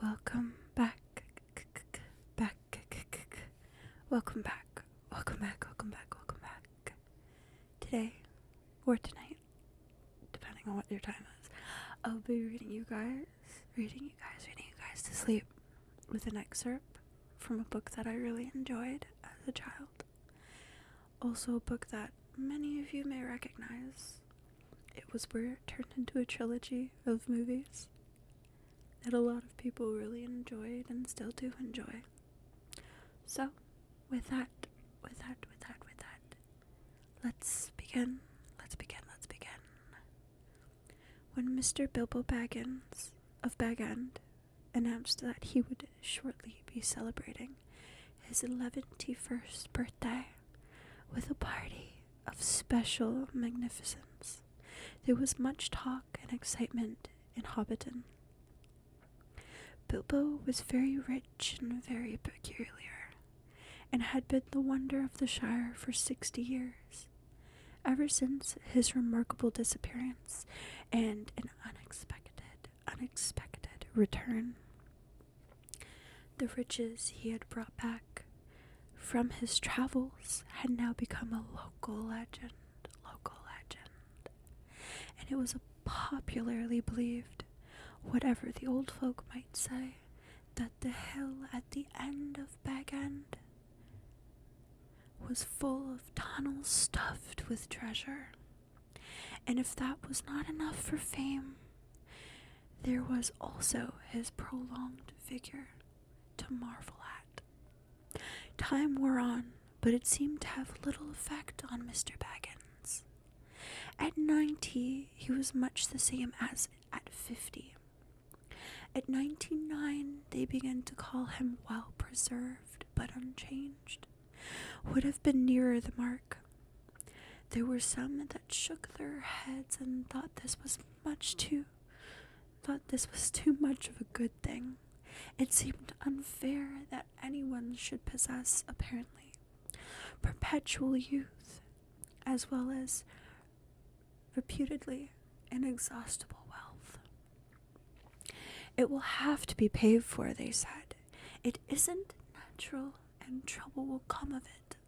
Welcome back. Back. Welcome back. Welcome back. Welcome back. Welcome back. Today, or tonight, depending on what your time is, I'll be reading you guys to sleep with an excerpt from a book that I really enjoyed as a child. Also a book that many of you may recognize. It was where it turned into a trilogy of movies that a lot of people really enjoyed and still do enjoy. So, with that, let's begin. When Mr. Bilbo Baggins of Bag End announced that he would shortly be celebrating his 11th birthday with a party of special magnificence, there was much talk and excitement in Hobbiton. Bilbo was very rich and very peculiar, and had been the wonder of the Shire for 60 years, ever since his remarkable disappearance and an unexpected return. The riches he had brought back from his travels had now become a local legend, and it was popularly believed, whatever the old folk might say, that the hill at the end of Bag End was full of tunnels stuffed with treasure. And if that was not enough for fame, there was also his prolonged vigor to marvel at. Time wore on, but it seemed to have little effect on Mr. Baggins. At 90, he was much the same as at 50. At 99, they began to call him well-preserved, but unchanged. Would have been nearer the mark. There were some that shook their heads and thought this was too much of a good thing. It seemed unfair that anyone should possess, apparently, perpetual youth, as well as reputedly inexhaustible wealth. It will have to be paid for, they said. It isn't natural, and trouble will come of it.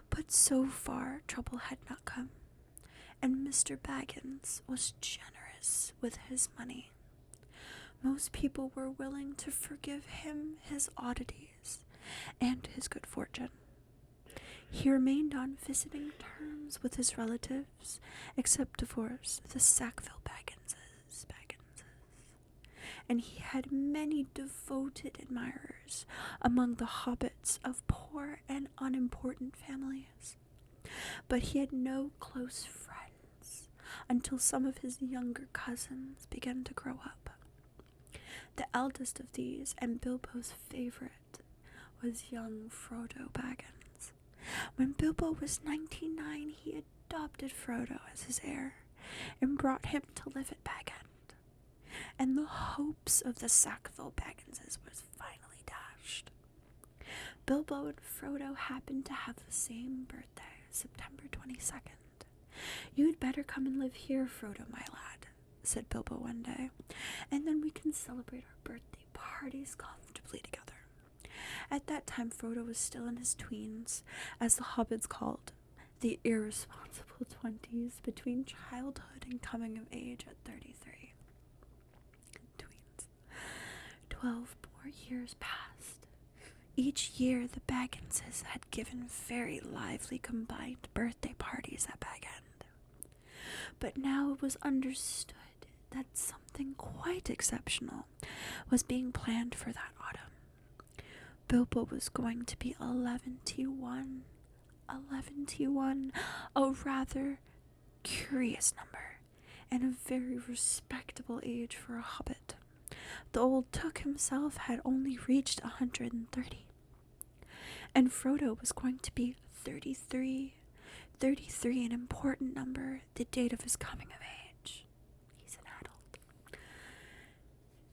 But so far, trouble had not come, and Mr. Baggins was generous with his money. Most people were willing to forgive him his oddities and his good fortune. He remained on visiting terms with his relatives, except, of course, the Sackville Bagginses. And he had many devoted admirers among the hobbits of poor and unimportant families. But he had no close friends until some of his younger cousins began to grow up. The eldest of these, and Bilbo's favorite, was young Frodo Baggins. When Bilbo was 99, he adopted Frodo as his heir and brought him to live at Bag End. And the hopes of the Sackville Bagginses was finally dashed. Bilbo and Frodo happened to have the same birthday, September 22nd. "You'd better come and live here, Frodo, my lad," said Bilbo one day, "and then we can celebrate our birthday parties comfortably together." At that time, Frodo was still in his tweens, as the hobbits called the irresponsible 20s, between childhood and coming of age at 33. 12 more years passed. Each year the Bagginses had given very lively combined birthday parties at Bag End. But now it was understood that something quite exceptional was being planned for that autumn. Bilbo was going to be 11-1, a rather curious number, and a very respectable age for a hobbit. The old Took himself had only reached 130. And Frodo was going to be 33, an important number, the date of his coming of age. He's an adult.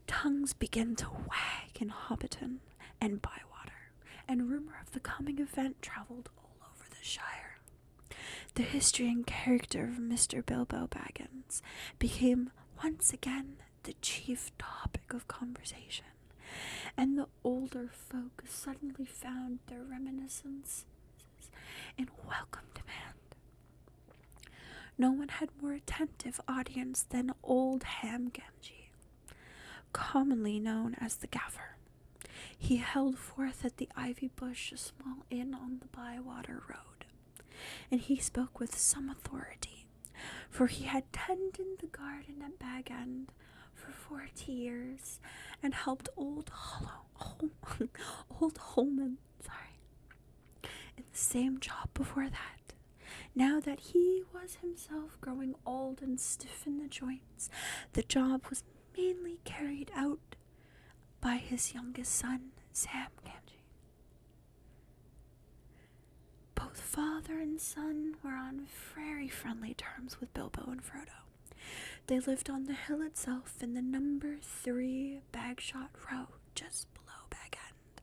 Tongues began to wag in Hobbiton and Bywater, and rumor of the coming event traveled all over the Shire. The history and character of Mr. Bilbo Baggins became once again the chief topic of conversation. and the older folk suddenly found their reminiscences in welcome demand. No one had more attentive audience than old Ham Gamgee, commonly known as the Gaffer. He held forth at the Ivy Bush, a small inn on the Bywater Road, and he spoke with some authority, for he had tended the garden at Bag End for 40 years and helped old Holman, in the same job before that. Now that he was himself growing old and stiff in the joints, the job was mainly carried out by his youngest son, Sam Gamgee. Both father and son were on very friendly terms with Bilbo and Frodo. They lived on the hill itself in the number 3 Bagshot Road, just below Bag End.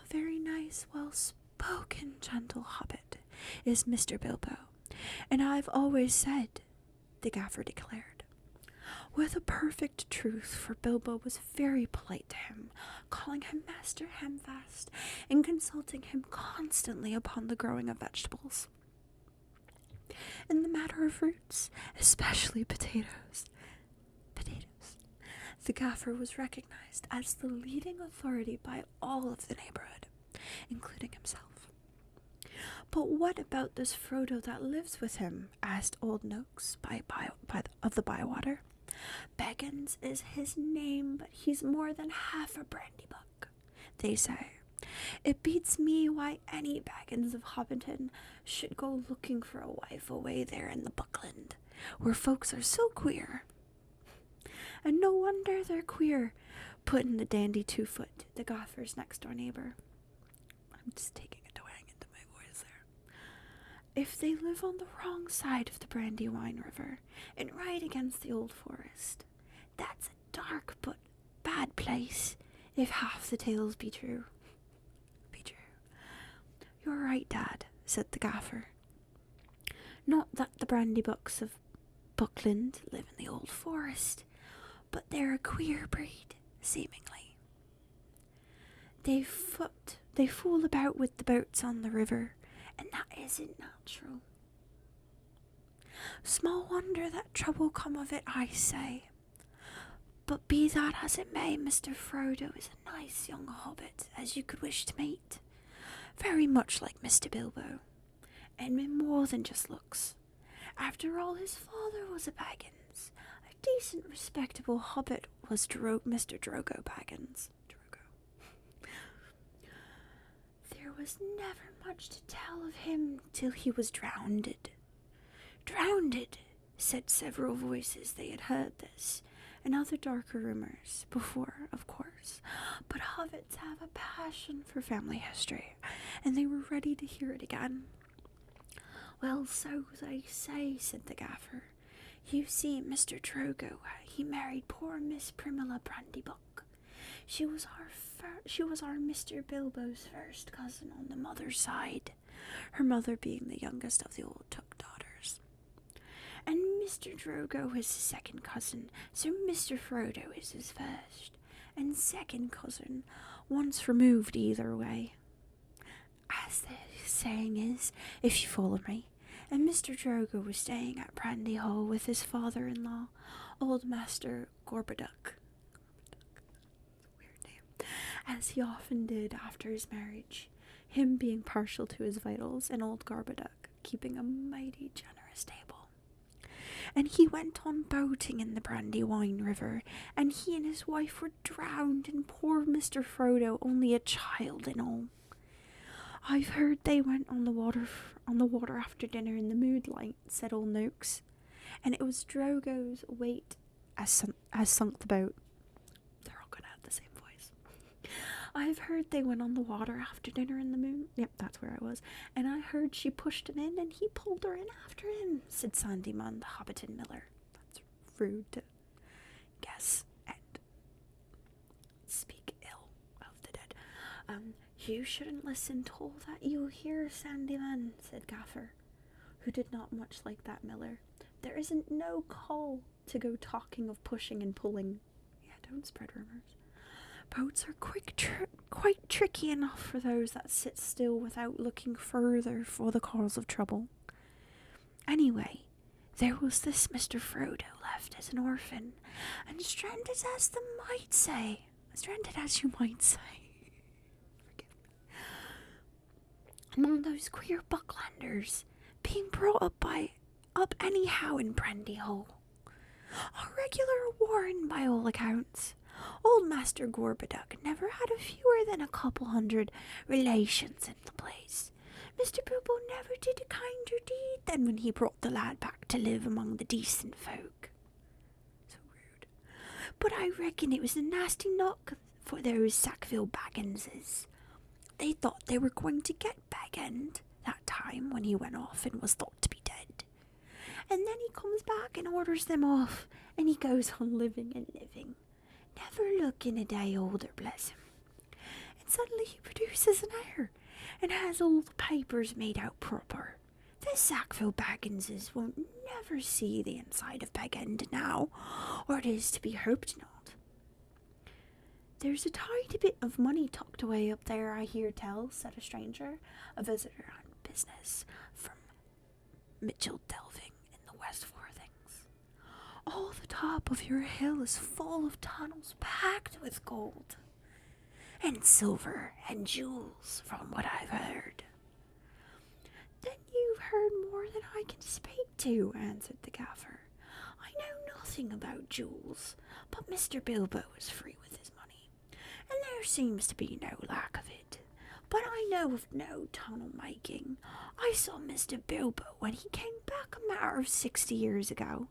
A very nice, well-spoken, gentle hobbit is Mr. Bilbo, and I've always said, the Gaffer declared, with a perfect truth, for Bilbo was very polite to him, calling him Master Hamfast and consulting him constantly upon the growing of vegetables. In the matter of roots, especially potatoes, the Gaffer was recognized as the leading authority by all of the neighborhood, including himself. But what about this Frodo that lives with him? Asked old Noakes of the Bywater. Baggins is his name, but he's more than half a brandy buck, they say. It beats me why any Baggins of Hobbiton should go looking for a wife away there in the Buckland, where folks are so queer. And no wonder they're queer, put in the dandy 2-foot, the Gaffer's next-door neighbor. I'm just taking a twang into my voice there. If they live on the wrong side of the Brandywine River, and right against the old forest, that's a dark but bad place, if half the tales be true. You're right, Dad, said the Gaffer. Not that the brandy bucks of Buckland live in the old forest, but they're a queer breed, seemingly. They fool about with the boats on the river, and that isn't natural. Small wonder that trouble come of it, I say. But be that as it may, Mr. Frodo is a nice young hobbit, as you could wish to meet. Very much like Mr. Bilbo, and in more than just looks. After all, his father was a Baggins. A decent, respectable hobbit was Mr. Drogo Baggins. There was never much to tell of him till he was drowned. Drowned, said several voices. They had heard this, and other darker rumors before, of course, but hobbits have a passion for family history, and they were ready to hear it again. Well, so they say, said the Gaffer. You see, Mr. Drogo, he married poor Miss Primilla Brandybuck. She was our Mr. Bilbo's first cousin on the mother's side, her mother being the youngest of the old Took daughters. And Mr. Drogo is his second cousin, so Mr. Frodo is his first and second cousin, once removed either way. As the saying is, if you follow me, and Mr. Drogo was staying at Brandy Hall with his father-in-law, old Master Gorboduc. Weird name. As he often did after his marriage, him being partial to his vitals, and old Gorboduc keeping a mighty generous table. And he went on boating in the Brandywine River, and he and his wife were drowned, and poor Mr. Frodo only a child and all. I've heard they went on the water after dinner in the moonlight, said old Noakes, and it was Drogo's weight as sunk the boat. They're all gonna have the same voice. I've heard they went on the water after dinner in the moon. Yep, that's where I was. And I heard she pushed him in and he pulled her in after him, said Sandyman, the Hobbiton miller. That's rude to guess and speak ill of the dead. You shouldn't listen to all that you hear, Sandyman, said Gaffer, who did not much like that miller. There isn't no call to go talking of pushing and pulling. Yeah, don't spread rumors. boats are quite tricky enough for those that sit still without looking further for the cause of trouble. Anyway, there was this Mr. Frodo left as an orphan, and stranded as you might say, among those queer Bucklanders, being brought up anyhow in Brandy Hole. A regular warren by all accounts. Old Master Gorbaduck never had a fewer than a couple hundred relations in the place. Mr. Bilbo never did a kinder deed than when he brought the lad back to live among the decent folk. So rude. But I reckon it was a nasty knock for those Sackville Bagginses. They thought they were going to get Bag End that time when he went off and was thought to be dead. And then he comes back and orders them off, and he goes on living and living, never looking a day older, bless him. And suddenly he produces an heir, and has all the papers made out proper. The Sackville Bagginses won't never see the inside of Bag End now, or it is to be hoped not. There's a tiny bit of money tucked away up there, I hear tell, said a stranger, a visitor on business from Mitchell Delving in the West Forthings. All the top of your hill is full of tunnels packed with gold, and silver, and jewels, from what I've heard. Then you've heard more than I can speak to, answered the gaffer. I know nothing about jewels, but Mr. Bilbo is free with his money, and there seems to be no lack of it. But I know of no tunnel making. I saw Mr. Bilbo when he came back a matter of 60 years ago,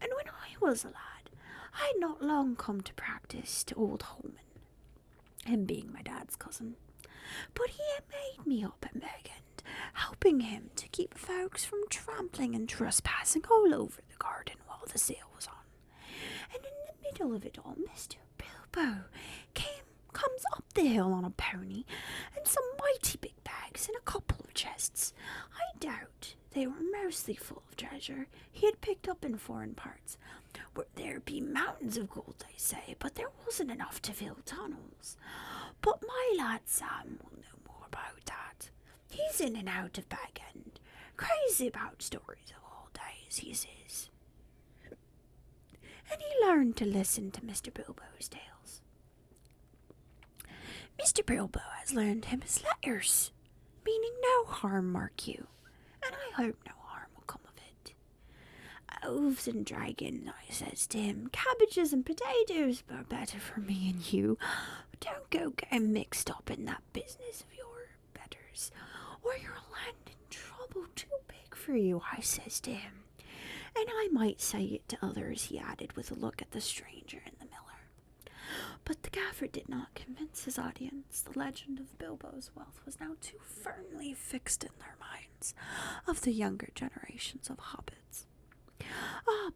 and when I was a lad, I had not long come to practice to old Holman, him being my dad's cousin. But he had made me up at Bag End, helping him to keep folks from trampling and trespassing all over the garden while the sale was on. And in the middle of it all, Mr. Bilbo comes up the hill on a pony, and some mighty big bags and a couple of chests. I doubt they were mostly full of treasure he had picked up in foreign parts, where there be mountains of gold, they say, but there wasn't enough to fill tunnels. But my lad Sam will know more about that. He's in and out of Bag End, crazy about stories of old days, he says. And he learned to listen to Mr. Bilbo's tales. Mr. Bilbo has learned him his letters, meaning no harm, mark you, and I hope no harm will come of it. Oaths and dragons, I says to him, cabbages and potatoes are better for me and you. Don't go getting mixed up in that business of your betters, or you'll land in trouble too big for you, I says to him. And I might say it to others, he added with a look at the stranger and the miller. But the gaffer did not convince his audience. The legend of Bilbo's wealth was now too firmly fixed in their minds of the younger generations of hobbits.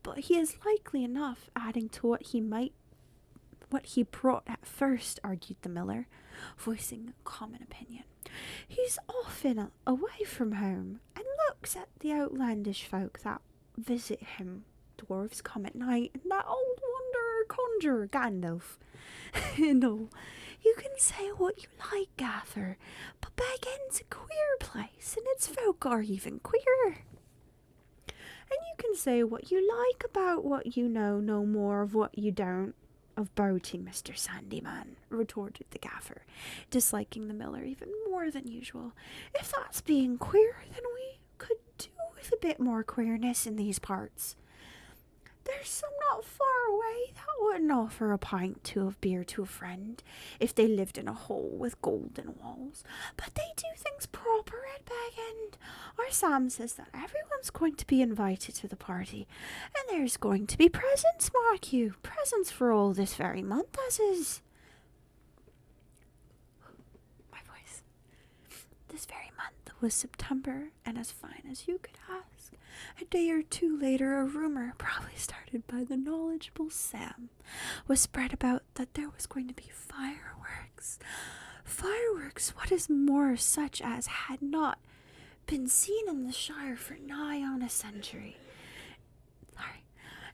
But he is likely enough, adding to what he brought at first, argued the miller, voicing a common opinion. He's often away from home, and looks at the outlandish folk that visit him. Dwarves come at night, and that old wanderer conjurer Gandalf. And all. You can say what you like, Gaffer, but Bag End's a queer place, and its folk are even queerer. And you can say what you like about what you know no more of what you don't of boating, Mr. Sandyman, retorted the gaffer, disliking the miller even more than usual. If that's being queer, then we could do with a bit more queerness in these parts. There's some not far away that wouldn't offer a pint of beer to a friend if they lived in a hole with golden walls. But they do things proper at Bag End. Our Sam says that everyone's going to be invited to the party, and there's going to be presents, mark you. Presents for all this very month, as is. My voice. This very month was September, and as fine as you could ask. A day or two later, a rumor, probably started by the knowledgeable Sam, was spread about that there was going to be fireworks. Fireworks, what is more, such as had not been seen in the Shire for nigh on a century.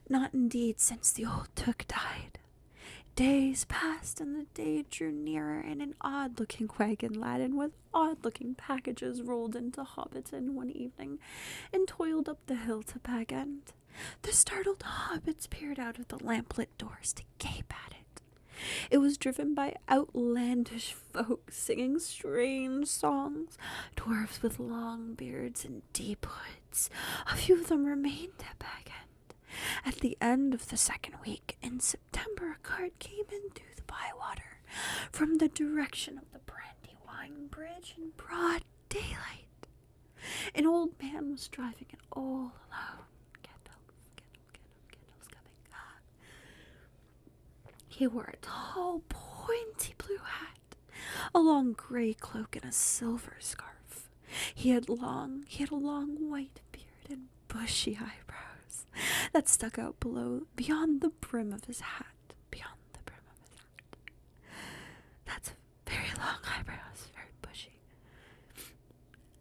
Not indeed since the old Took died. days passed, and the day drew nearer, and an odd-looking wagon laden with odd-looking packages rolled into Hobbiton one evening and toiled up the hill to Bag End. The startled hobbits peered out of the lamplit doors to gape at it. It was driven by outlandish folk singing strange songs, dwarfs with long beards and deep hoods. A few of them remained at Bag End. At the end of the second week in September, a cart came in through the bywater from the direction of the Brandywine Bridge in broad daylight. An old man was driving it all alone. Gandalf's coming. He wore a tall, pointy blue hat, a long gray cloak, and a silver scarf. He had a long white beard and bushy eyebrows that stuck out beyond the brim of his hat. That's very long eyebrows, very bushy.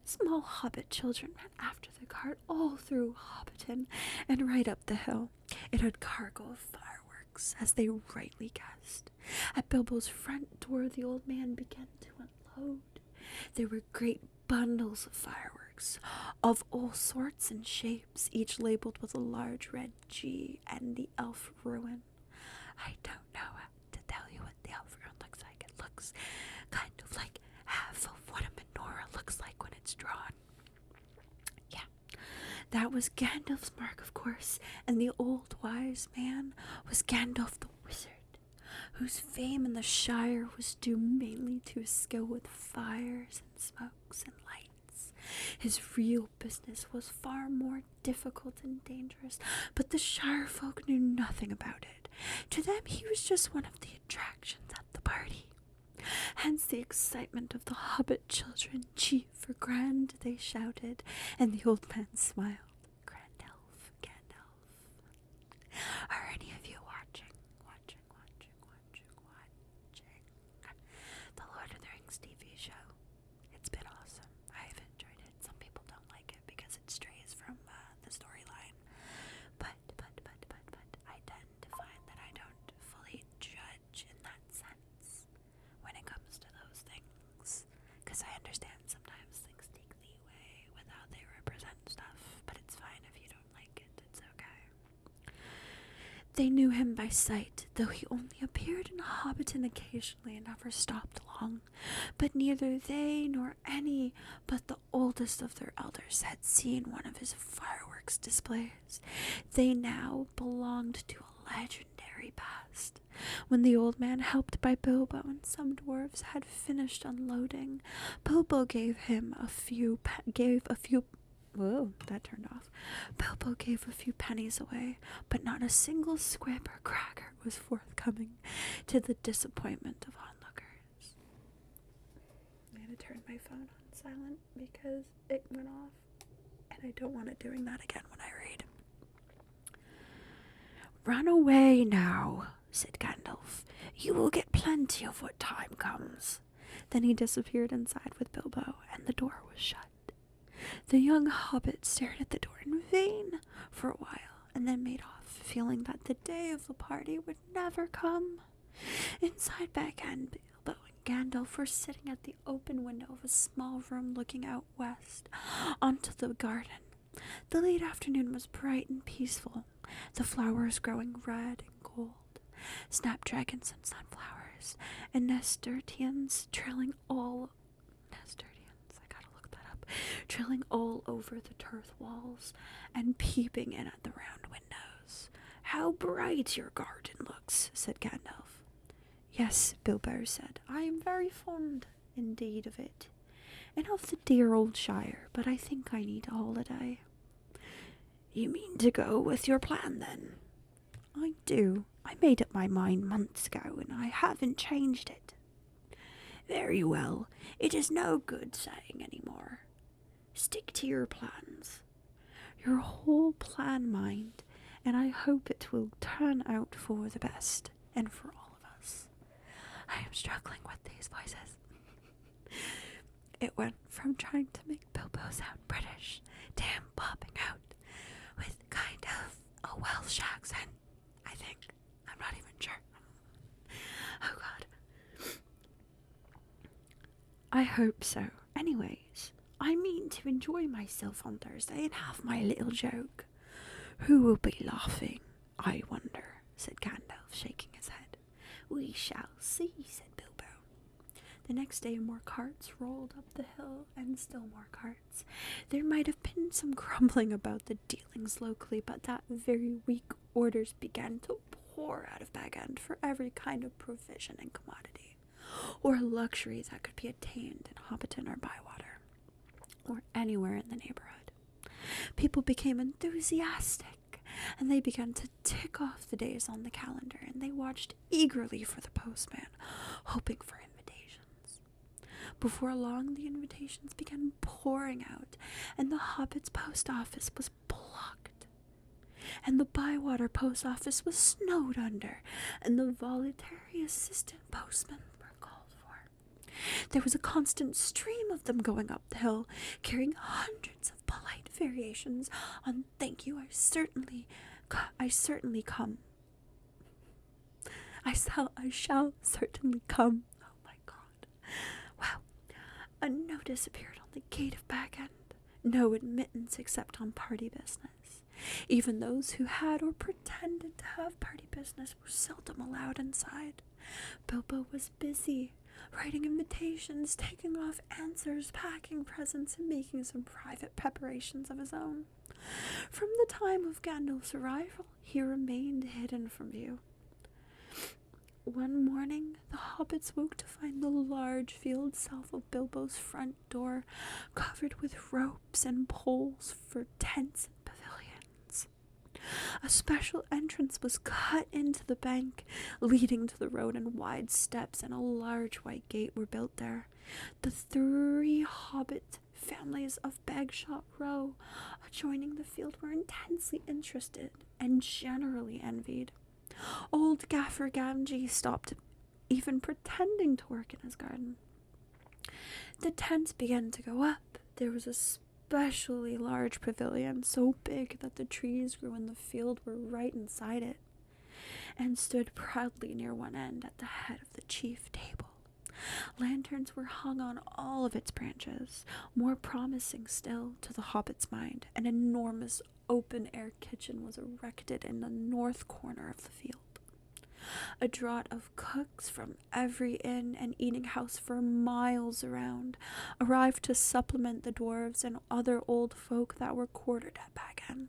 Small hobbit children ran after the cart all through Hobbiton and right up the hill. It had cargo of fireworks, as they rightly guessed. At Bilbo's front door, the old man began to unload. There were great bundles of fireworks of all sorts and shapes, each labeled with a large red G and the elf ruin. I don't know how to tell you what the elf ruin looks like. It looks kind of like half of what a menorah looks like when it's drawn. Yeah, that was Gandalf's mark, of course, and the old wise man was Gandalf the wizard, whose fame in the Shire was due mainly to his skill with fires and smokes and lights. His real business was far more difficult and dangerous, but the Shire folk knew nothing about it. To them, he was just one of the attractions at the party. Hence the excitement of the hobbit children. Chief or grand, they shouted, and the old man smiled. Gandalf. Are any of you watching the Lord of the Rings TV show? It's been awesome. I've enjoyed it. Some people don't like it because it strays from the storyline, but I tend to find that I don't fully judge in that sense when it comes to those things, because I understand sometimes things take leeway with how they represent stuff, but it's fine if you don't like it. It's okay. They knew him by sight, though he only appeared in Hobbiton occasionally and never stopped long. But neither they nor any but the oldest of their elders had seen one of his fireworks displays. They now belonged to a legendary past. When the old man, helped by Bilbo and some dwarves, had finished unloading, Bilbo gave a few pennies away, but not a single squib or cracker was forthcoming, to the disappointment of onlookers. I'm going to turn my phone on silent because it went off, and I don't want it doing that again when I read. "Run away now," said Gandalf. "You will get plenty of what time comes." Then he disappeared inside with Bilbo, and the door was shut. The young hobbit stared at the door in vain for a while, and then made off, feeling that the day of the party would never come. Inside Bag End, Bilbo and Gandalf were sitting at the open window of a small room looking out west onto the garden. The late afternoon was bright and peaceful, the flowers growing red and gold, snapdragons and sunflowers, and nasturtiums trailing all over the turf walls and peeping in at the round windows. "How bright your garden looks," said Gandalf. "Yes," Bilbo said, "I am very fond indeed of it, and of the dear old Shire, but I think I need a holiday." "You mean to go with your plan, then?" "I do. I made up my mind months ago, and I haven't changed it." "Very well. It is no good saying any more. Stick to your plans." "Your whole plan, mind, and I hope it will turn out for the best, and for all of us." I am struggling with these voices. It went from trying to make Bilbo sound British to him popping out with kind of a Welsh accent, I think. I'm not even sure. hope so. Anyways, I mean to enjoy myself on Thursday and have my little joke. Who will be laughing, I wonder, said Gandalf, shaking his head. We shall see, said Bilbo. The next day more carts rolled up the hill, and still more carts. There might have been some grumbling about the dealings locally, but that very week orders began to pour out of Bag End for every kind of provision and commodity, or luxury that could be attained in Hobbiton or Bywater, or anywhere in the neighborhood. People became enthusiastic, and they began to tick off the days on the calendar, and they watched eagerly for the postman, hoping for invitations. Before long, the invitations began pouring out, and the Hobbit's post office was blocked, and the Bywater post office was snowed under, and the voluntary assistant postmen were called for. There was a constant stream of them going up the hill, carrying hundreds of polite variations on "Thank you, I certainly come. I shall certainly come." Oh my God. Wow. A notice appeared on the gate of Bag End. No admittance except on party business. Even those who had or pretended to have party business were seldom allowed inside. Bilbo was busy, writing invitations, taking off answers, packing presents, and making some private preparations of his own. From the time of Gandalf's arrival, he remained hidden from view. One morning, the hobbits woke to find the large field south of Bilbo's front door covered with ropes and poles for tents and pavilions. A special entrance was cut into the bank, leading to the road, and wide steps and a large white gate were built there. The 3 hobbit families of Bagshot Row, adjoining the field, were intensely interested and generally envied. Old Gaffer Gamgee stopped even pretending to work in his garden. The tents began to go up. There was a especially large pavilion, so big that the trees grew in the field were right inside it, and stood proudly near one end at the head of the chief table. Lanterns were hung on all of its branches. More promising still, to the hobbit's mind, an enormous open-air kitchen was erected in the north corner of the field. A draught of cooks from every inn and eating house for miles around arrived to supplement the dwarves and other old folk that were quartered at Bag End.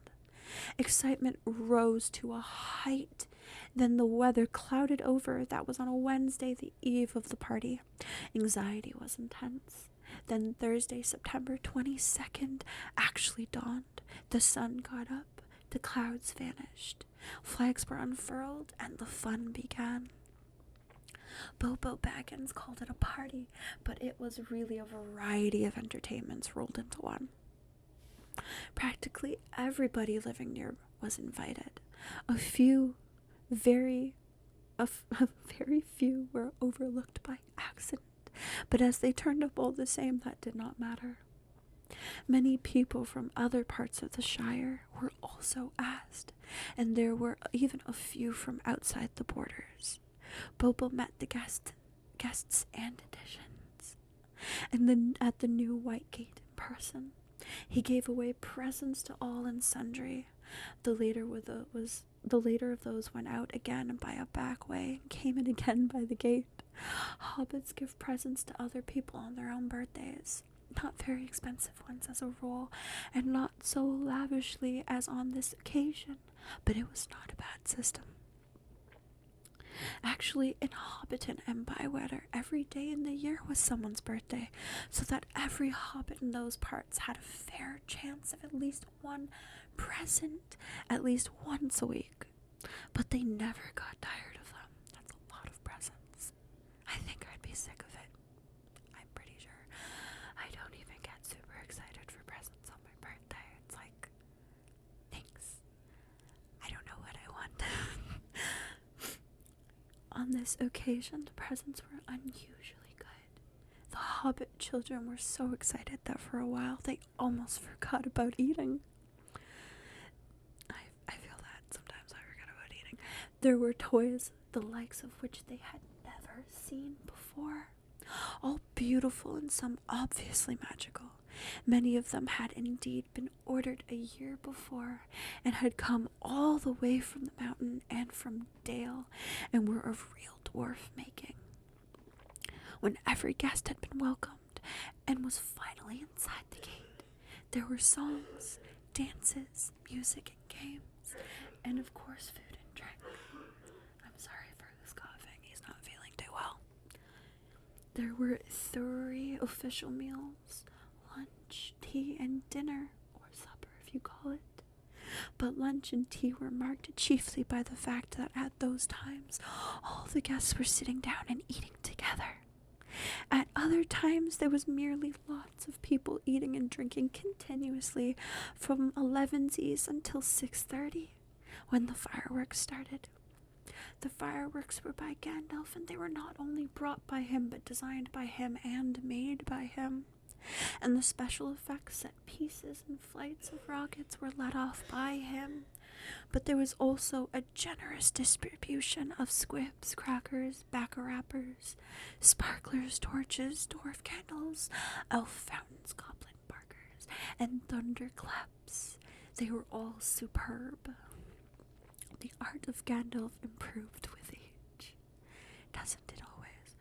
Excitement rose to a height. Then the weather clouded over. That was on a Wednesday, the eve of the party. Anxiety was intense. Then Thursday, September 22nd, actually dawned. The sun got up, the clouds vanished, flags were unfurled, and the fun began. Bilbo Baggins called it a party, but it was really a variety of entertainments rolled into one. Practically everybody living near was invited. Very few were overlooked by accident, but as they turned up all the same, that did not matter. Many people from other parts of the Shire were also asked, and there were even a few from outside the borders. Bilbo met the guests and additions, and then at the new White Gate in person. He gave away presents to all and sundry. The later of those went out again by a back way and came in again by the gate. Hobbits give presents to other people on their own birthdays. Not very expensive ones as a rule, and not so lavishly as on this occasion, but it was not a bad system. Actually, in Hobbiton and Bywater, every day in the year was someone's birthday, so that every hobbit in those parts had a fair chance of at least one present at least once a week. But they never got tired of them. That's a lot of presents. I think I'd be sick of it. I'm pretty sure. I don't even get super excited for presents on my birthday. It's like, thanks. I don't know what I want. On this occasion, the presents were unusually good. The hobbit children were so excited that for a while they almost forgot about eating. I feel that sometimes I forget about eating. There were toys the likes of which they had never seen before. All beautiful and some obviously magical. Many of them had indeed been ordered a year before and had come all the way from the mountain and from Dale and were of real dwarf making. When every guest had been welcomed and was finally inside the gate, there were songs, dances, music, and games, and of course food and drink. I'm sorry for his coughing, he's not feeling too well. There were 3 official meals: lunch, tea, and dinner, or supper if you call it. But lunch and tea were marked chiefly by the fact that at those times all the guests were sitting down and eating together. At other times there was merely lots of people eating and drinking continuously from 11's until 6:30, when the fireworks started. The fireworks were by Gandalf, and they were not only brought by him, but designed by him and made by him. And the special effects, set pieces, and flights of rockets were let off by him. But there was also a generous distribution of squibs, crackers, bacca-wrappers, sparklers, torches, dwarf candles, elf fountains, goblin barkers, and thunderclaps. They were all superb. The art of Gandalf improved with age. Doesn't it always?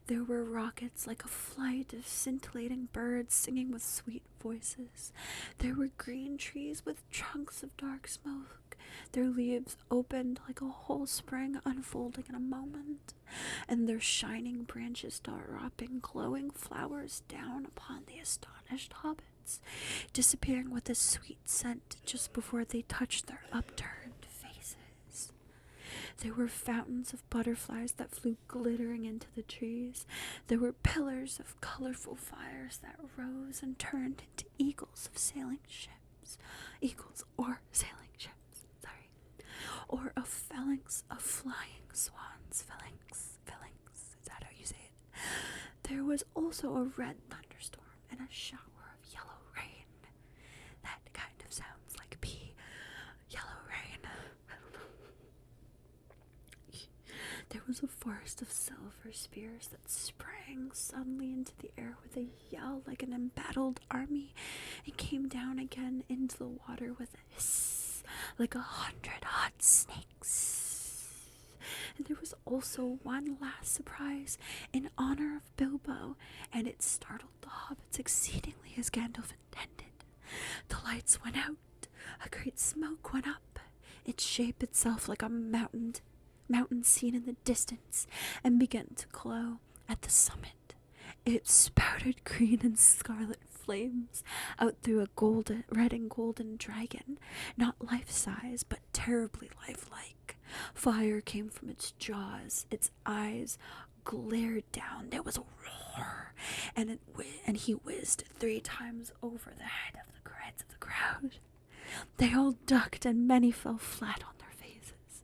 There were rockets like a flight of scintillating birds singing with sweet voices. There were green trees with trunks of dark smoke. Their leaves opened like a whole spring unfolding in a moment, and their shining branches dropping glowing flowers down upon the astonished hobbits, disappearing with a sweet scent just before they touched their upturned faces. There were fountains of butterflies that flew glittering into the trees. There were pillars of colorful fires that rose and turned into eagles or sailing ships, or of phalanx of flying swans, phalanx, is that how you say it? There was also a red thunderstorm and a shower of yellow rain. That kind of sounds like pee. Yellow rain. There was a forest of silver spears that sprang suddenly into the air with a yell like an embattled army, and came down again into the water with a hiss like 100 hot snakes. And there was also one last surprise in honor of Bilbo, and it startled the hobbits exceedingly as Gandalf intended. The lights went out, a great smoke went up, its shape itself like a mountain seen in the distance, and began to glow at the summit. It spouted green and scarlet flames out through a red and golden dragon, not life-size, but terribly lifelike. Fire came from its jaws, its eyes glared down, there was a roar, and he whizzed 3 times over the head of the heads of the crowd. They all ducked, and many fell flat on their faces.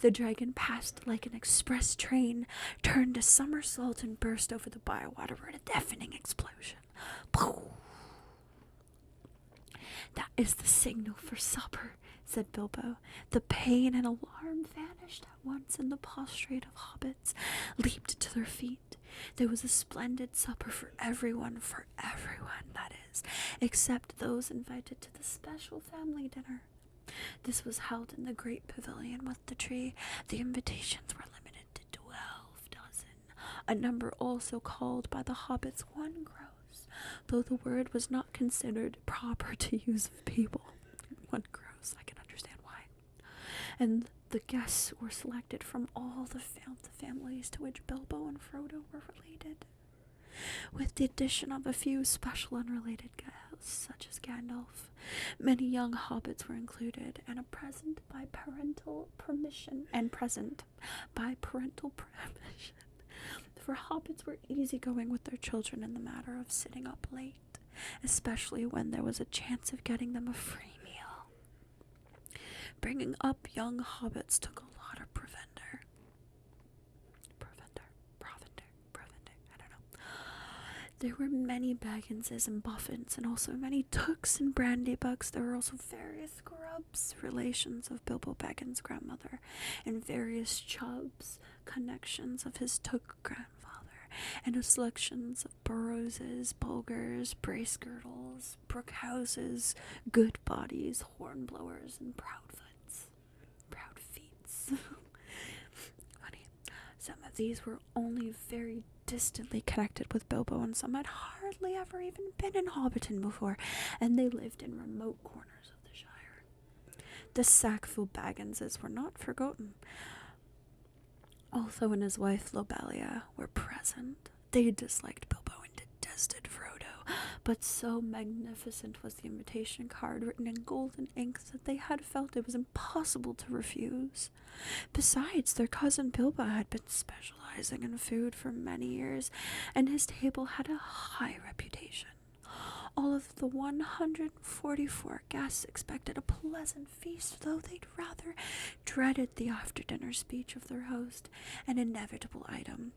The dragon passed like an express train, turned a somersault, and burst over the bywater with a deafening explosion. Pooh! "That is the signal for supper," said Bilbo. The pain and alarm vanished at once, and the prostrate of hobbits leaped to their feet. There was a splendid supper for everyone, that is, except those invited to the special family dinner. This was held in the great pavilion with the tree. The invitations were limited to 12 dozen, a number also called by the hobbits 1 gross, though the word was not considered proper to use of people. 1 gross, I can understand why. And the guests were selected from all the families to which Bilbo and Frodo were related, with the addition of a few special unrelated guests, such as Gandalf. Many young hobbits were included, and by parental permission. For hobbits were easygoing with their children in the matter of sitting up late, especially when there was a chance of getting them a free meal. Bringing up young hobbits took a lot of provender, I don't know. There were many Bagginses and Buffins, and also many Tooks and Brandybucks. There were also various Grubs, relations of Bilbo Baggins' grandmother, and various Chubs, connections of his Took grandfather, and a selections of burrowses, bulgars, brace girdles, brook houses, good bodies, horn blowers, and proud feats. Funny. Some of these were only very distantly connected with Bilbo, and some had hardly ever even been in Hobbiton before, and they lived in remote corners of the Shire. The Sackville Bagginses were not forgotten. Otho and his wife Lobelia were present. They disliked Bilbo and detested Frodo, but so magnificent was the invitation card written in golden ink that they had felt it was impossible to refuse. Besides, their cousin Bilbo had been specializing in food for many years, and his table had a high reputation. All of the 144 guests expected a pleasant feast, though they'd rather dreaded the after-dinner speech of their host, an inevitable item.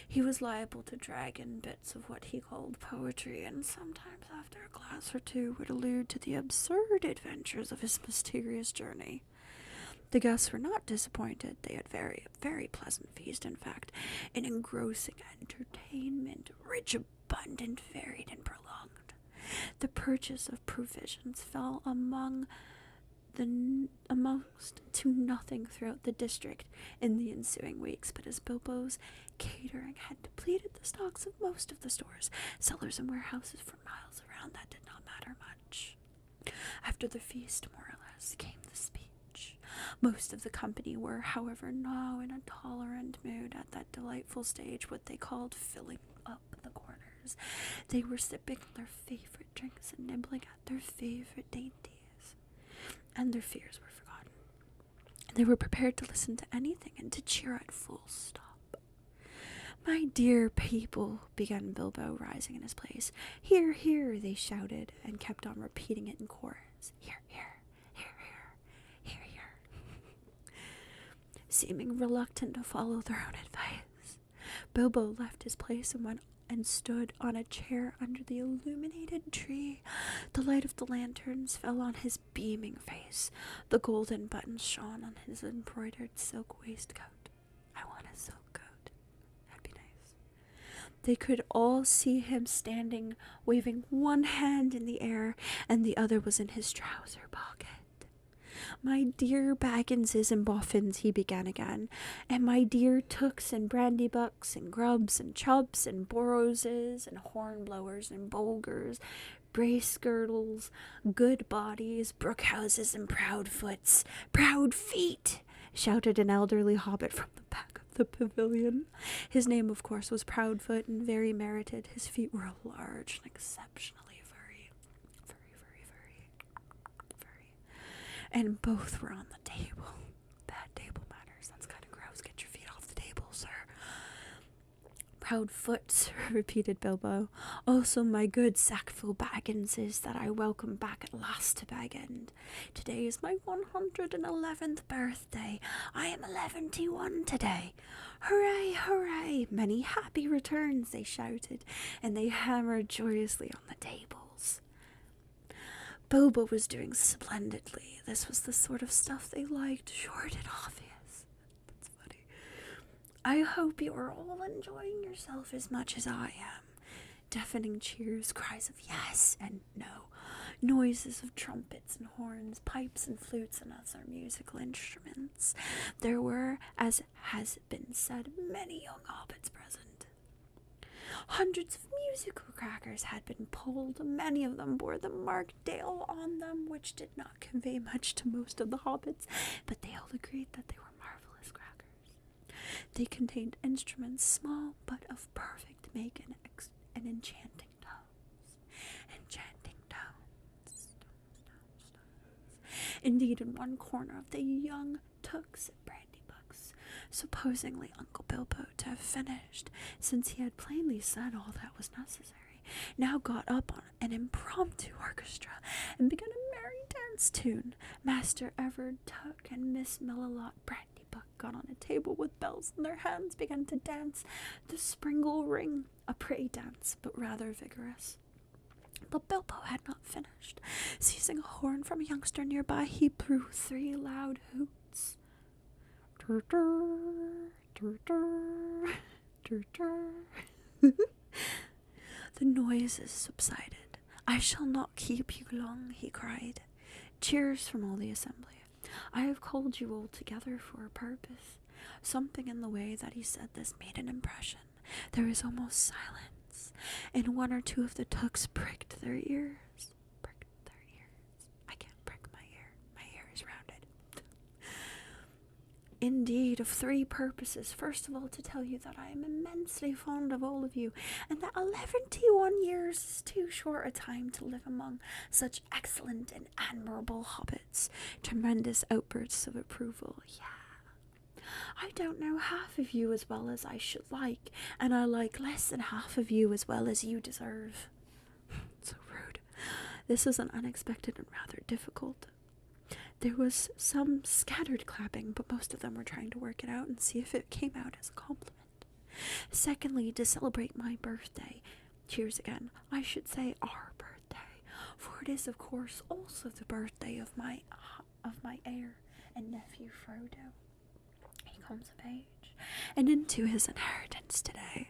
He was liable to drag in bits of what he called poetry, and sometimes after a glass or two would allude to the absurd adventures of his mysterious journey. The guests were not disappointed. They had very, very pleasant feast, in fact, an engrossing entertainment, rich, abundant, varied, and prolonged. The purchase of provisions fell amongst to nothing throughout the district in the ensuing weeks, but as Bilbo's catering had depleted the stocks of most of the stores, cellars, and warehouses for miles around, that did not matter much. After the feast, more or less, came the speech. Most of the company were, however, now in a tolerant mood at that delightful stage, what they called filling up the corners. They were sipping their favorite drinks and nibbling at their favorite dainties, and their fears were forgotten. They were prepared to listen to anything and to cheer at full stop. "My dear people," began Bilbo, rising in his place. "Hear, hear," they shouted, and kept on repeating it in chorus. "Hear, hear, hear, hear, hear, hear." Seeming reluctant to follow their own advice, Bilbo left his place and went and stood on a chair under the illuminated tree. The light of the lanterns fell on his beaming face. The golden buttons shone on his embroidered silk waistcoat. I want a silk coat. That'd be nice. They could all see him standing, waving one hand in the air, and the other was in his trouser pocket. "My dear Bagginses and Boffins," he began again, "and my dear Tooks and Brandybucks and Grubbs and Chubs and Borrowses and Hornblowers and Bulgars, brace girdles, good bodies, brookhouses, and proud feet," shouted an elderly hobbit from the back of the pavilion. His name, of course, was Proudfoot, and very merited. His feet were large and exceptionally and both were on the table. Bad table manners. That's kind of gross. Get your feet off the table, sir. "Proudfoot," sir," repeated Bilbo. "Also my good Sackville Bagginses that I welcome back at last to Bag End. Today is my 111th birthday. I am 11-1 today. Hooray, hooray! Many happy returns," they shouted, and they hammered joyously on the tables. Bilbo was doing splendidly. This was the sort of stuff they liked, short and obvious. That's funny. "I hope you are all enjoying yourself as much as I am." Deafening cheers, cries of yes and no, noises of trumpets and horns, pipes and flutes and other musical instruments. There were, as has been said, many young hobbits present. Hundreds of musical crackers had been pulled. Many of them bore the marked Dale on them, which did not convey much to most of the hobbits, but they all agreed that they were marvelous crackers. They contained instruments small but of perfect make and enchanting tones. Enchanting tones. Indeed, in one corner of the young Tooks and Brandybucks, supposingly Uncle Bilbo to have finished, since he had plainly said all that was necessary, now got up on an impromptu orchestra and began a merry dance tune. Master Everard Took and Miss Melilot Brandybuck got on a table with bells in their hands, began to dance the Springle Ring, a pretty dance, but rather vigorous. But Bilbo had not finished. Seizing a horn from a youngster nearby, he blew 3 loud hoots. "Tur-tur, tur-tur, tur-tur." The noises subsided. "I shall not keep you long," he cried. Cheers from all the assembly. "I have called you all together for a purpose." Something in the way that he said this made an impression. There was almost silence, and one or two of the tooks pricked their ears. Pricked their ears. I can't prick my ear. My ear is rounded. "Indeed, of 3 purposes. First of all, to tell you that I am immensely fond of all of you, and that 11 years is too short a time to live among such excellent and admirable hobbits." Tremendous outbursts of approval. "Yeah. I don't know half of you as well as I should like, and I like less than half of you as well as you deserve." So rude. This was an unexpected and rather difficult. There was some scattered clapping, but most of them were trying to work it out and see if it came out as a compliment. "Secondly, to celebrate my birthday." Cheers again. "I should say our birthday, for it is, of course, also the birthday of my heir and nephew Frodo. He comes of age and into his inheritance today."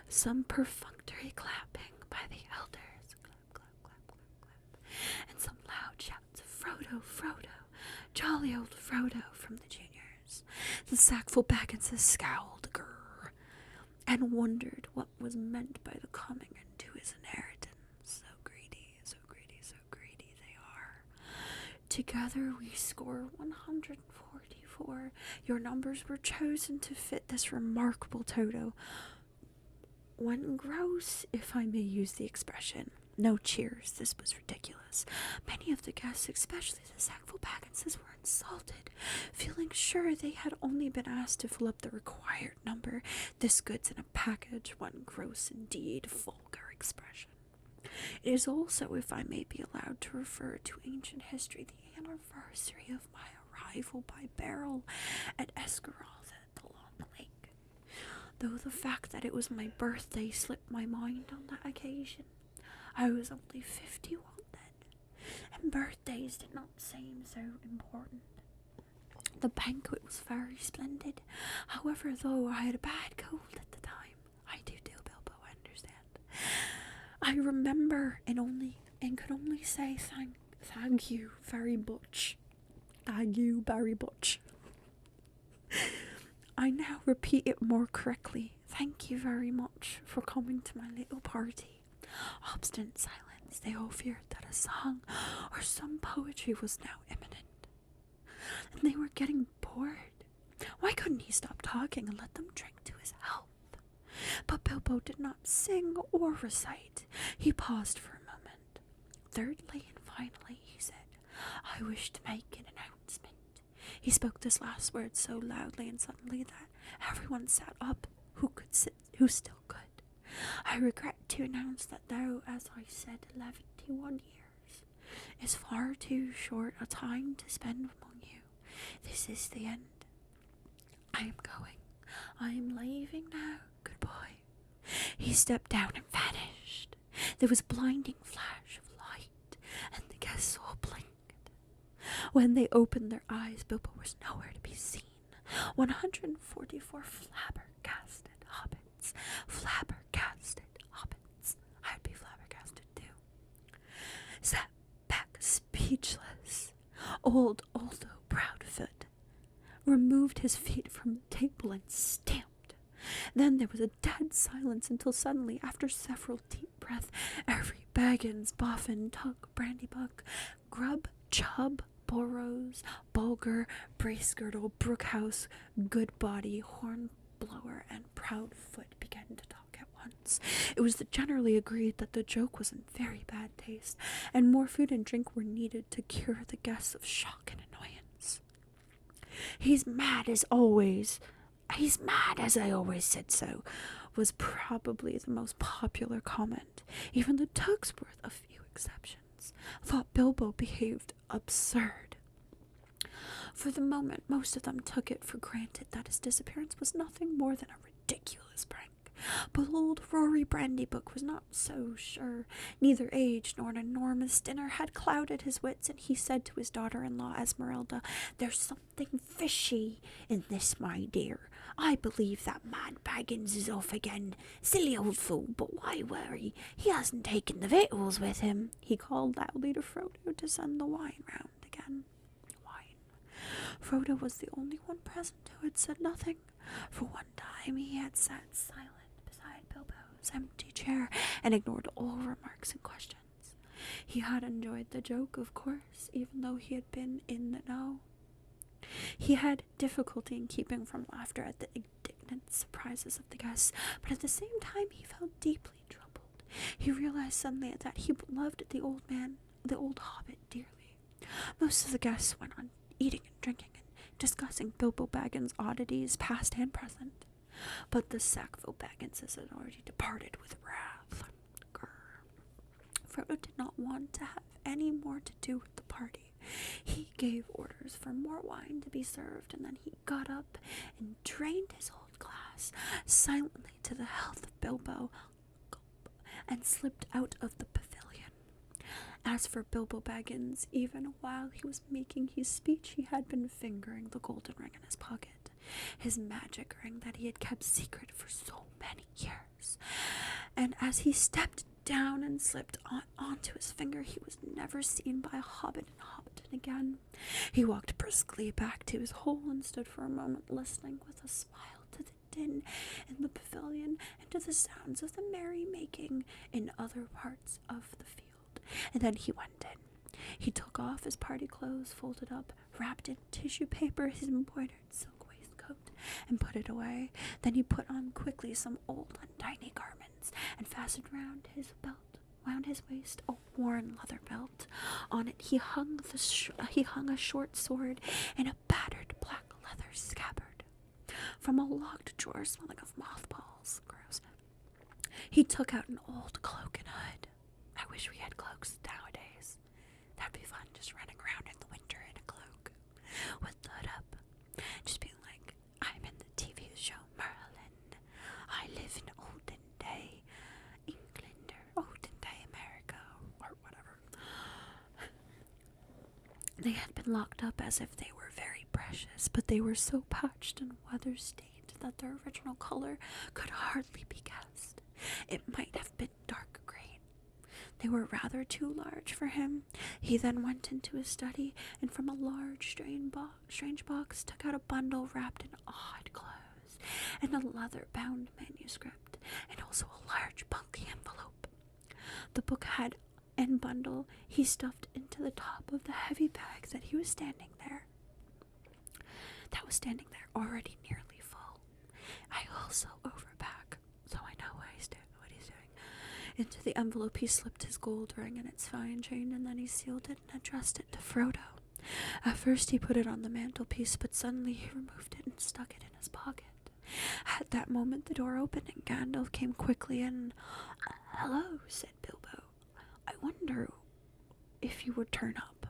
Some perfunctory clapping by the elders. Clap, clap, clap, clap, clap. And some loud shouts of "Frodo, Frodo, jolly old Frodo" from the juniors. The sackful Bagginses scowled, grrr, and wondered what was meant by the coming into his inheritance. So greedy, so greedy, so greedy they are. "Together we score 144. Your numbers were chosen to fit this remarkable total. When gross, if I may use the expression." No cheers. This was ridiculous. Many of the guests, especially the sackful Bagginses, were insulted, feeling sure they had only been asked to fill up the required number. This goods in a package, one gross indeed, vulgar expression. It is also, if I may be allowed to refer to ancient history, the anniversary of my arrival by barrel at Escaroz at the Long Lake. Though the fact that it was my birthday slipped my mind on that occasion. I was only 51 then, and birthdays did not seem so important. The banquet was very splendid. However, though I had a bad cold at the time, I do, Bilbo, I understand. I remember and could only say thank you very much. Thank you very much. I now repeat it more correctly. Thank you very much for coming to my little party. Obstinate silence. They all feared that a song or some poetry was now imminent, and they were getting bored. Why couldn't he stop talking and let them drink to his health? But Bilbo did not sing or recite. He paused for a moment. "Thirdly and finally," he said, "I wish to make an announcement." He spoke this last word so loudly and suddenly that everyone sat up who still could. "I regret to announce that though, as I said, 11 years is far too short a time to spend among you, this is the end. I am going. I am leaving now. Goodbye." He stepped down and vanished. There was a blinding flash of light, and the guests all blinked. When they opened their eyes, Bilbo was nowhere to be seen. 144 flabbergasted hobbits. Flabbergasted hobbits. I would be flabbergasted too. Sat back speechless. Old Aldo Proudfoot removed his feet from the table and stamped. Then there was a dead silence until suddenly, after several deep breaths, every Baggins, Boffin, Tuck, Brandybuck, Grub, Chubb, Burrows, Bulger, Bracegirdle, Brookhouse, Goodbody, Hornblower, and Proudfoot began to talk at once. It was generally agreed that the joke was in very bad taste, and more food and drink were needed to cure the guests of shock and annoyance. He's mad as I always said so," was probably the most popular comment. Even the Tugs, with a few exceptions, thought Bilbo behaved absurd. For the moment, most of them took it for granted that his disappearance was nothing more than a ridiculous prank. But old Rory Brandybook was not so sure. Neither age nor an enormous dinner had clouded his wits, and he said to his daughter-in-law Esmeralda, "There's something fishy in this, my dear. I believe that man Baggins is off again. Silly old fool, but why worry? He hasn't taken the victuals with him." He called loudly to Frodo to send the wine round again. Frodo was the only one present who had said nothing. For one time he had sat silent beside Bilbo's empty chair and ignored all remarks and questions. He had enjoyed the joke, of course, even though he had been in the know. He had difficulty in keeping from laughter at the indignant surprises of the guests, but at the same time he felt deeply troubled. He realized suddenly that he loved the old hobbit, dearly. Most of the guests went on eating and drinking and discussing Bilbo Baggins' oddities, past and present. But the Sackville Bagginses had already departed with wrath. Frodo did not want to have any more to do with the party. He gave orders for more wine to be served, and then he got up and drained his old glass silently to the health of Bilbo, and slipped out of the pavilion. As for Bilbo Baggins, even while he was making his speech, he had been fingering the golden ring in his pocket, his magic ring that he had kept secret for so many years. And as he stepped down and slipped onto his finger, he was never seen by a hobbit in Hobbiton again. He walked briskly back to his hole and stood for a moment listening with a smile to the din in the pavilion and to the sounds of the merry-making in other parts of the field. And then he went in. He took off his party clothes, folded up, wrapped in tissue paper his embroidered silk waistcoat, and put it away. Then he put on quickly some old and tiny garments, and fastened round his waist a worn leather belt. On it he hung a short sword in a battered black leather scabbard. From a locked drawer smelling of mothballs, gross, he took out an old cloak and hood. I wish we had cloaks nowadays. That'd be fun, just running around in the winter in a cloak with the hood up. Just being like, I'm in the TV show Merlin. I live in olden day England or olden day America or whatever. They had been locked up as if they were very precious, but they were so patched and weather-stained that their original color could hardly be guessed. It might have been dark green. They were rather too large for him. He then went into his study, and from a large, strange box took out a bundle wrapped in odd clothes, and a leather-bound manuscript, and also a large, bulky envelope. The book and bundle he stuffed into the top of the heavy bag that was standing there, already nearly full. I also overpack, so I know what he's doing. Into the envelope he slipped his gold ring and its fine chain, and then he sealed it and addressed it to Frodo. At first he put it on the mantelpiece, but suddenly he removed it and stuck it in his pocket. At that moment the door opened and Gandalf came quickly in. "Hello," said Bilbo. "I wonder if you would turn up."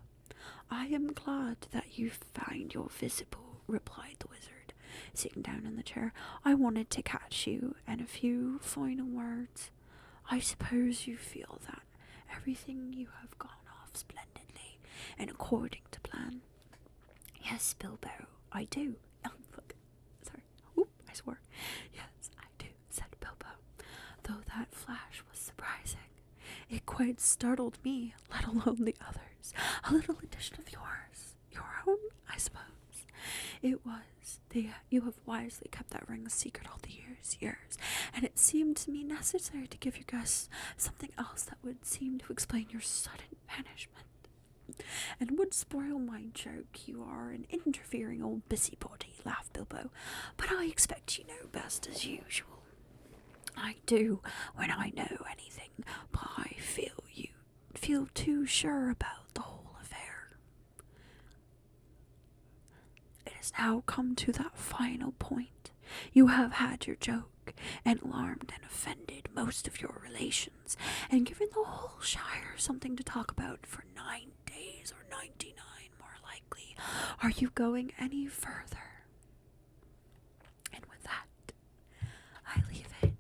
"I am glad that you find you're visible," replied the wizard, sitting down in the chair. "I wanted to catch you and a few final words. I suppose you feel that everything you have gone off splendidly and according to plan." "Yes, Bilbo, I do." "Oh, look, sorry. Oop, I swore." "Yes, I do," said Bilbo, though that flash was surprising. "It quite startled me, let alone the others. A little addition of yours. Your own, I suppose." "It was. You have wisely kept that ring a secret all the years, and it seemed to me necessary to give you guys something else that would seem to explain your sudden banishment, and would spoil my joke. You are an interfering old busybody," laughed Bilbo, "but I expect you know best as usual." "I do when I know anything, but I feel you feel too sure about the whole affair. It has now come to that final point. You have had your joke, and alarmed and offended most of your relations, and given the whole Shire something to talk about for 9 days, or 99 more likely. Are you going any further?" And with that, I leave it.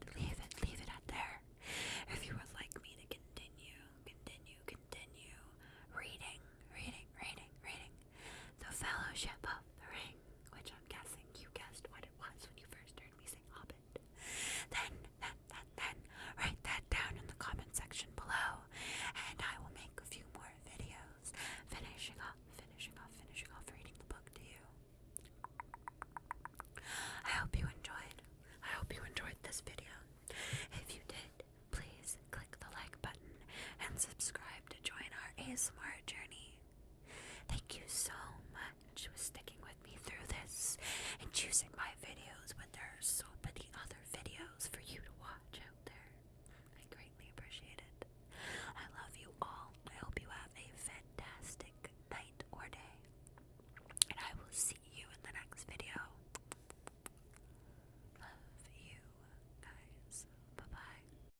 using my